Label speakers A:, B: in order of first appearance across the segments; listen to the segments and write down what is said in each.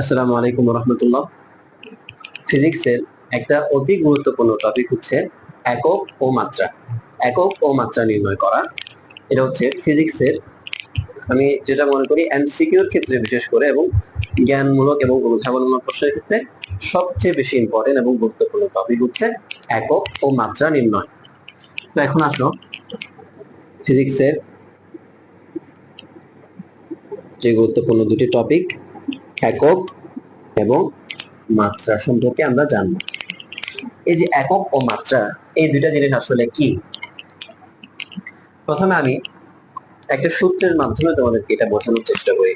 A: আসসালামু আলাইকুম রহমতুল্লাহ। ফিজিক্সের একটা অতি গুরুত্বপূর্ণ টপিক হচ্ছে একক ও মাত্রা। একক ও মাত্রা নির্ণয় করা, এটা হচ্ছে ফিজিক্সের, আমি যেটা মনে করি এমসিকিউর ক্ষেত্রে বিশেষ করে এবং জ্ঞানমূলক এবং অনুধাবনমূলক প্রশ্নের ক্ষেত্রে সবচেয়ে বেশি ইম্পর্টেন্ট এবং গুরুত্বপূর্ণ টপিক হচ্ছে একক ও মাত্রা নির্ণয়। তো এখন আসো ফিজিক্সের যে গুরুত্বপূর্ণ দুটি টপিক একক এবং মাত্রা সম্পর্কে আমরা জানবো। এই যে একক ও মাত্রা, এই দুইটা জিনিস আসলে কি? প্রথমে আমি একটা সূত্রের মাধ্যমে তোমাদেরকে এটা বোঝানোর চেষ্টা করি।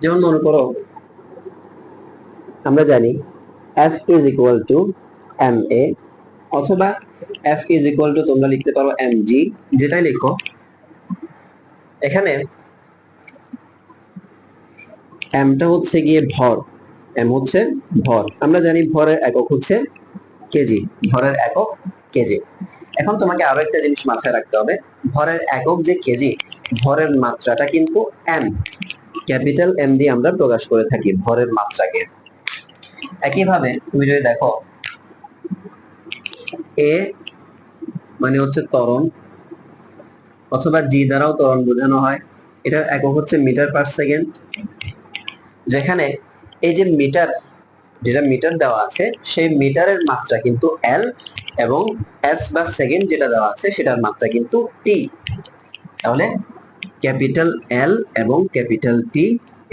A: যেমন মনে করো, আমরা জানি F is equal to ma, অথবা F is equal to তোমরা লিখতে পারো mg, যেটাই লিখো। এখানে m টা হচ্ছে গিয়ে ভর, m হচ্ছে ভর। আমরা জানি ভরের একক হচ্ছে কেজি, ভরের একক কেজি। এখন তোমাকে আরো একটা জিনিস মাথায় রাখতে হবে, ভরের একক যে কেজি, ভরের মাত্রাটা কিন্তু m, ক্যাপিটাল এম দিয়ে আমরা প্রকাশ করে থাকি ভরের মাত্রাকে। একইভাবে তুমি যদি দেখো এ মানে হচ্ছে ত্বরণ, অথবা জি দ্বারাও ত্বরণ বোঝানো হয়, এটার একক হচ্ছে মিটার পার সেকেন্ড। যেখানে এই যে মিটার, যেটা মিটার দেওয়া আছে, সেই মিটারের মাত্রা কিন্তু এল, এবং এস বা সেকেন্ড যেটা দেওয়া আছে সেটার মাত্রা কিন্তু টি। তাহলে ক্যাপিটাল এল এবং ক্যাপিটাল টি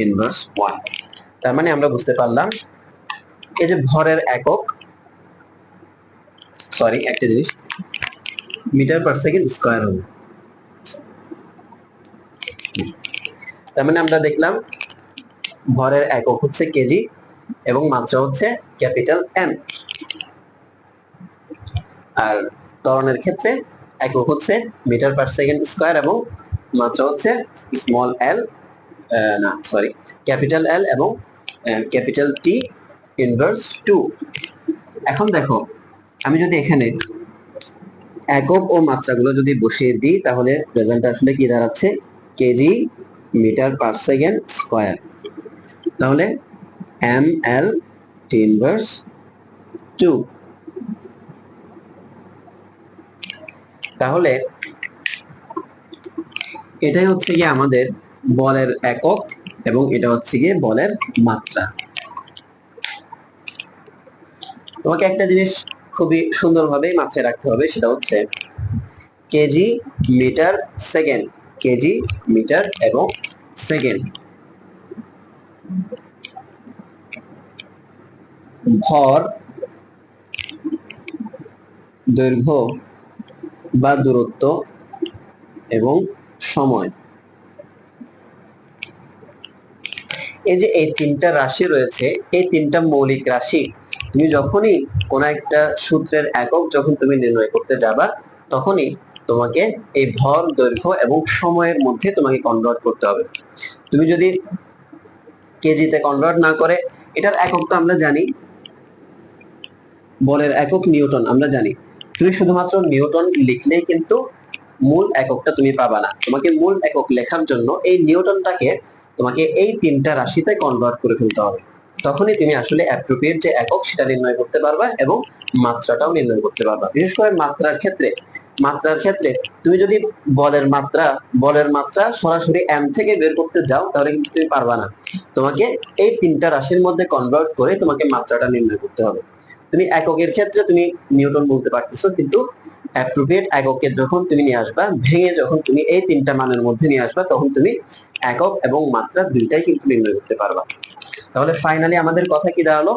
A: ইনভার্স 1। তার মানে আমরা বুঝতে পারলাম এই যে ভরের একক, সরি একটা জিনিস, মিটার পার সেকেন্ড স্কয়ার হবে। তার মানে আমরা দেখলাম ভরের একক হচ্ছে কেজি এবং মাত্রা হচ্ছে ক্যাপিটাল এম। আর ত্বরণের ক্ষেত্রে একক হচ্ছে মিটার পার সেকেন্ড স্কয়ার এবং মাত্রা হচ্ছে স্মল এল, না সরি, ক্যাপিটাল এল এবং ক্যাপিটাল টি ইনভার্স 2। এখন দেখো, আমি যদি এখানে একক ও মাত্রাগুলো যদি বসিয়ে দিই, তাহলে রেজাল্ট আসলে কি দাঁড়াচ্ছে? Kg metre per second square. তাহলে এম এল টি ইনভার্স 2। তাহলে এটাই হচ্ছে গিয়ে আমাদের বলের একক এবং এটা হচ্ছে গিয়ে বলের মাত্রা। তোমাকে একটা জিনিস খুবই সুন্দরভাবে মাথায় রাখতে হবে, সেটা হচ্ছে kg metre second, kg metre এবং সেকেন্ড। ভর, দৈর্ঘ্য বা দূরত্ব এবং সময়, এই যে এই তিনটা রাশি রয়েছে, এই তিনটা মৌলিক রাশি তুমি যখনই কোন একটা সূত্রের একক যখন তুমি নির্ণয় করতে যাবা, তখনই তোমাকে এই ভর, দৈর্ঘ্য এবং সময়ের মধ্যে তোমাকে কনভার্ট করতে হবে। তুমি যদি কেজিতে কনভার্ট না করে, এটার একক তো আমরা জানি, বলের একক নিউটন আমরা জানি, তুমি শুধুমাত্র নিউটন লিখলেই কিন্তু মূল এককটা তুমি পাবা না। তোমাকে মূল একক লেখার জন্য এই নিউটনটাকে তোমাকে এই তিনটা রাশিতে কনভার্ট করে ফেলতে হবে। তখনই তুমি আসলে অ্যাপ্রোপ্রিয়েট যে একক সেটা নির্ণয় করতে পারবা এবং মাত্রাটাও নির্ণয় করতে পারবা। বিশেষ করে মাত্রার ক্ষেত্রে তুমি যদি বলের মাত্রা সরাসরি এম থেকে বের করতে যাও, তাহলে কিন্তু তুমি পারবা না। তোমাকে এই তিনটা রাশির মধ্যে কনভার্ট করে তোমাকে মাত্রাটা নির্ণয় করতে হবে। তুমি এককের ক্ষেত্রে তুমি নিউটন বলতে পারতেছো, কিন্তু অ্যাপ্রোপ্রিয়েট এককে যখন তুমি নিয়ে আসবা, ভেঙে যখন তুমি এই তিনটা মানের মধ্যে নিয়ে আসবা, তখন তুমি একক এবং মাত্রা দুইটাই কিন্তু নির্ণয় করতে পারবা। তাহলে ফাইনালি আমাদের কথা কি দাঁড়ালো?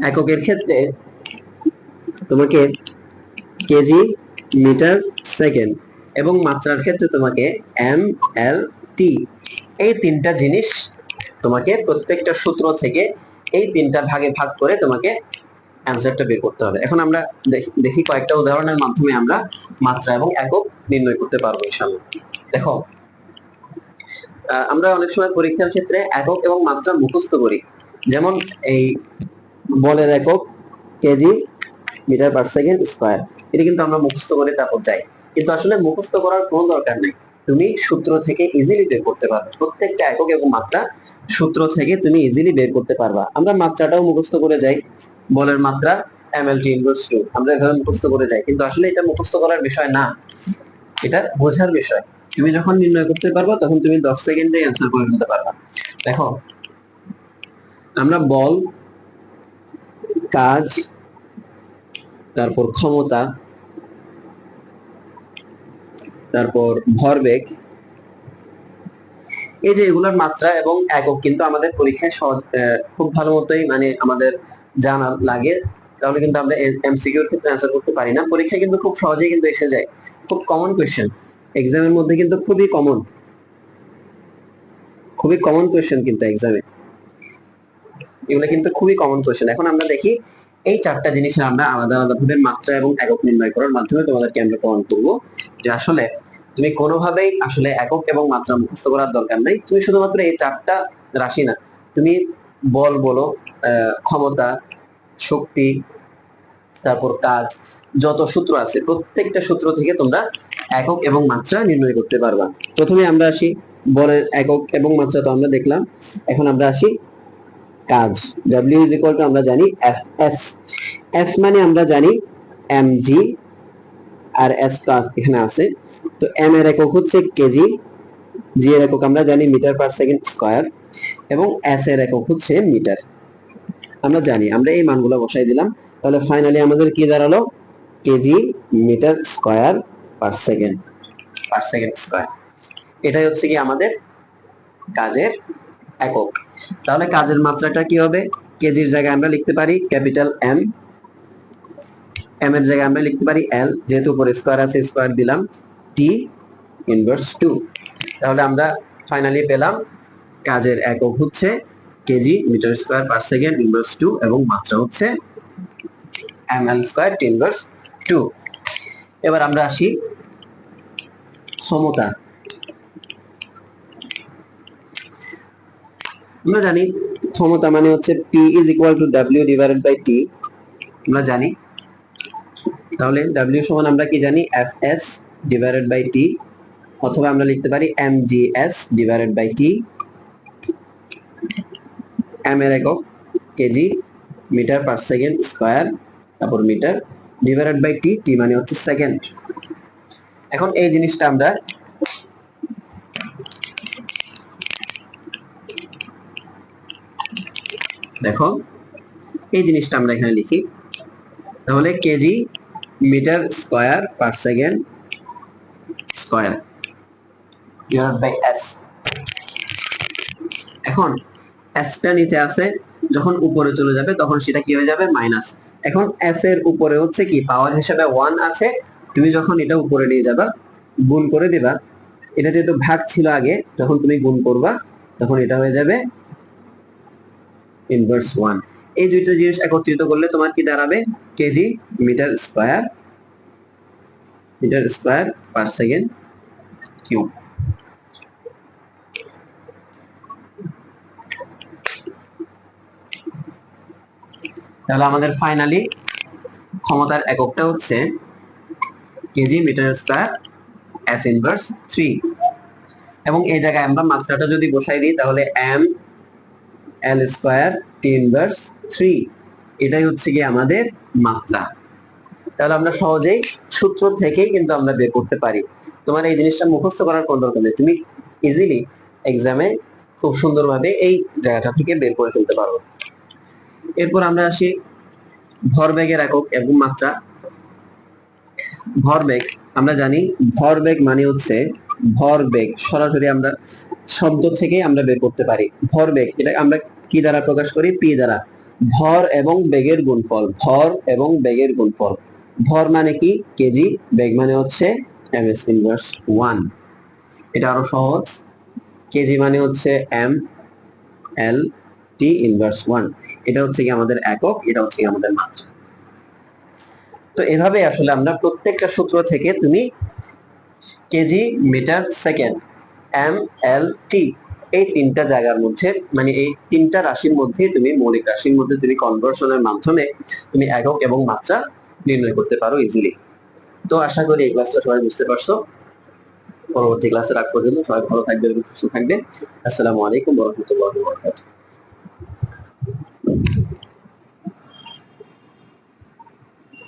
A: এককের ক্ষেত্রে তোমাকে কেজি মিটার সেকেন্ড, এবং মাত্রার ক্ষেত্রে তোমাকে এম এল টি, এই তিনটা জিনিস তোমাকে প্রত্যেকটা সূত্র থেকে এই তিনটা ভাগে ভাগ করে তোমাকে অ্যান্সারটা বের করতে হবে। এখন আমরা দেখি কয়েকটা উদাহরণের মাধ্যমে আমরা মাত্রা এবং একক নির্ণয় করতে পারবো ইনশাআল্লাহ। দেখো, আমরা অনেক সময় পরীক্ষার ক্ষেত্রে একক এবং মাত্রা মুখস্থ করি। যেমন এই বলের একক kg, metre per second square. এটা কিন্তু আমরা মুখস্থ করে তারপর যাই, কিন্তু আসলে মুখস্থ করার কোনো দরকার নেই, তুমি সূত্র থেকে ইজিলি বের করতে পারবে। প্রত্যেকটা একক এবং মাত্রা সূত্র থেকে তুমি ইজিলি বের করতে পারবা। আমরা মাত্রাটাও মুখস্থ করে যাই, বলের মাত্রা mlt ইনভার্স 2, আমরা এভাবে মুখস্থ করে যাই, কিন্তু আসলে এটা মুখস্থ করার বিষয় না, এটা বোঝার বিষয়। তুমি যখন নির্ণয় করতে পারবা তখন তুমি 10 সেকেন্ডে অ্যান্সার করে ফেলতে পারবা। দেখো, আমরা বল, কাজ, তারপর ক্ষমতা, তারপর ভরবেগ, এই যে এগুলোর মাত্রা এবং একক কিন্তু আমাদের পরীক্ষায় সহজ খুব ভালো মতোই মানে আমাদের জানা লাগে, তাহলে কিন্তু আমরা এমসিকিউর ক্ষেত্রে অ্যান্সার করতে পারি না। পরীক্ষায় কিন্তু খুব সহজেই কিন্তু এসে যায়, খুব কমন কোয়েশ্চেন, এক্সামের মধ্যে কিন্তু খুবই কমন, খুবই কমন কোয়েশ্চেন কিন্তু এক্সামে, এগুলো কিন্তু খুবই কমন কোয়েশ্চেন। এখন আমরা দেখি এই চারটা জিনিসের আমরা আলাদা আলাদা ভাবে মাত্রা এবং একক নির্ণয় করার মাধ্যমে তোমাদেরকে আমরা প্রমাণ করবো যে আসলে তুমি কোনোভাবেই আসলে একক এবং মাত্রা মুখস্থ করার দরকার নাই। তুমি শুধুমাত্র এই চারটা রাশি না, তুমি বল বলো, ক্ষমতা, শক্তি, তারপর কাজ, যত সূত্র আছে প্রত্যেকটা সূত্র থেকে তোমরা একক এবং মাত্রা নির্ণয় করতে পারবা। প্রথমে আমরা আসি বলের একক এবং মাত্রা, তো আমরা দেখলাম। এখন আমরা আসি কাজ। W ইজ ইকুয়াল টু আমরা জানি Fs, F মানে আমরা জানি mg, আর s তো এখানে আছে, তো m এর একক হচ্ছে কেজি, g এর একক আমরা জানি মিটার পার সেকেন্ড স্কয়ার, এবং s এর একক হচ্ছে মিটার। আমরা জানি, আমরা এই মানগুলো বসাই দিলাম, তাহলে ফাইনালি আমাদের কি দাঁড়ালো, kg metre square per second, per second square. এটাই হচ্ছে কি আমাদের কাজের একক। তাহলে কাজের মাত্রাটা কি হবে, কেজির জায়গায় আমরা লিখতে পারি ক্যাপিটাল এম, এম এর জায়গায় আমরা লিখতে পারি এল, যেহেতু উপরে স্কয়ার আছে স্কয়ার দিলাম, টি ইনভার্স 2। তাহলে আমরা ফাইনালি পেলাম কাজের একক হচ্ছে kg metre square per second inverse 2, এবং মাত্রা হচ্ছে ml স্কয়ার টি ইনভার্স 2। এবার আমরা আসি ক্ষমতা। আমরা জানি ক্ষমতা মানে হচ্ছে P is equal to W divided by T, আমরা জানি। তাহলে W সমান আমরা কি জানি, Fs divided by T, অথবা আমরা লিখতে পারি mgs divided by T। m এর একক kg metre per second square, তারপর metre divided by T, T মানে হচ্ছে সেকেন্ড। এখন এই জিনিসটা আমরা দেখো, এই জিনিসটা আমরা এখানে লিখি, তাহলে kg metre square per second square divided by S. এখন এসটা নিচে আছে, যখন উপরে চলে যাবে তখন সেটা কি হয়ে যাবে, মাইনাস। এখন এস এর উপরে হচ্ছে কি পাওয়ার হিসেবে 1 আছে, তুমি যখন এটা উপরে নিয়ে যাবা গুণ করে দিবা, এটা যেহেতু ভাগ ছিল আগে, যখন তুমি গুণ করবা তখন এটা হয়ে যাবে ইনভার্স 1। এই দুইটা জিনিস একত্রিত করলে তোমার কি দাঁড়াবে, kg metre square per second cube. তাহলে আমাদের ফাইনালি ক্ষমতার এককটা হচ্ছে kg metre square S inverse 3, এবং এই জায়গায় আমরা মাত্রাটা যদি বসাই দিই তাহলে M L square T inverse 3, এটাই হচ্ছে কি আমাদের মাত্রা। তাহলে আমরা সহজেই সূত্র থেকেই কিন্তু আমরা বের করতে পারি। তোমার এই জিনিসটা মুখস্থ করার কোনো দরকার নেই, তুমি ইজিলি এক্সামে খুব সুন্দরভাবে এই জায়গাটা থেকে বের করে ফেলতে পারো। এরপর আমরা আসি ভরবেগের একক এবং মাত্রা। ভরবেগ আমরা জানি, ভরবেগ মানে হচ্ছে ভরবেগ, সরাসরি আমরা শব্দ থেকে আমরা বের করতে পারি। ভরবেগ এটা আমরা কি দ্বারা প্রকাশ করি, পি দ্বারা, ভর এবং বেগের গুণফল, ভর এবং বেগের গুণফল। ভর মানে কি কেজি, বেগ মানে হচ্ছে ms ইনভার্স 1, এটা আরো সহজ, কেজি মানে হচ্ছে m l t ইনভার্স 1, এটা হচ্ছে কি আমাদের একক, এটা হচ্ছে কি আমাদের মাত্রা। তো এভাবে আসলে আমরা প্রত্যেকটা সূত্র থেকে তুমি KG metre second M L T এই তিনটা জায়গার মধ্যে মানে এই তিনটা রাশির মধ্যে তুমি মৌলিক রাশির মধ্যে তুমি কনভার্সনের মাধ্যমে তুমি একক এবং মাত্রা নির্ণয় করতে পারো ইজিলি। তো আশা করি এই ক্লাসটা সবাই বুঝতে পারছো। পরবর্তী ক্লাসে রাখ পর্যন্ত সবাই ভালো থাকবে এবং সুস্থ থাকবে। আসসালামু আলাইকুম ওয়া রাহমাতুল্লাহি ওয়া বারাকাতুহু।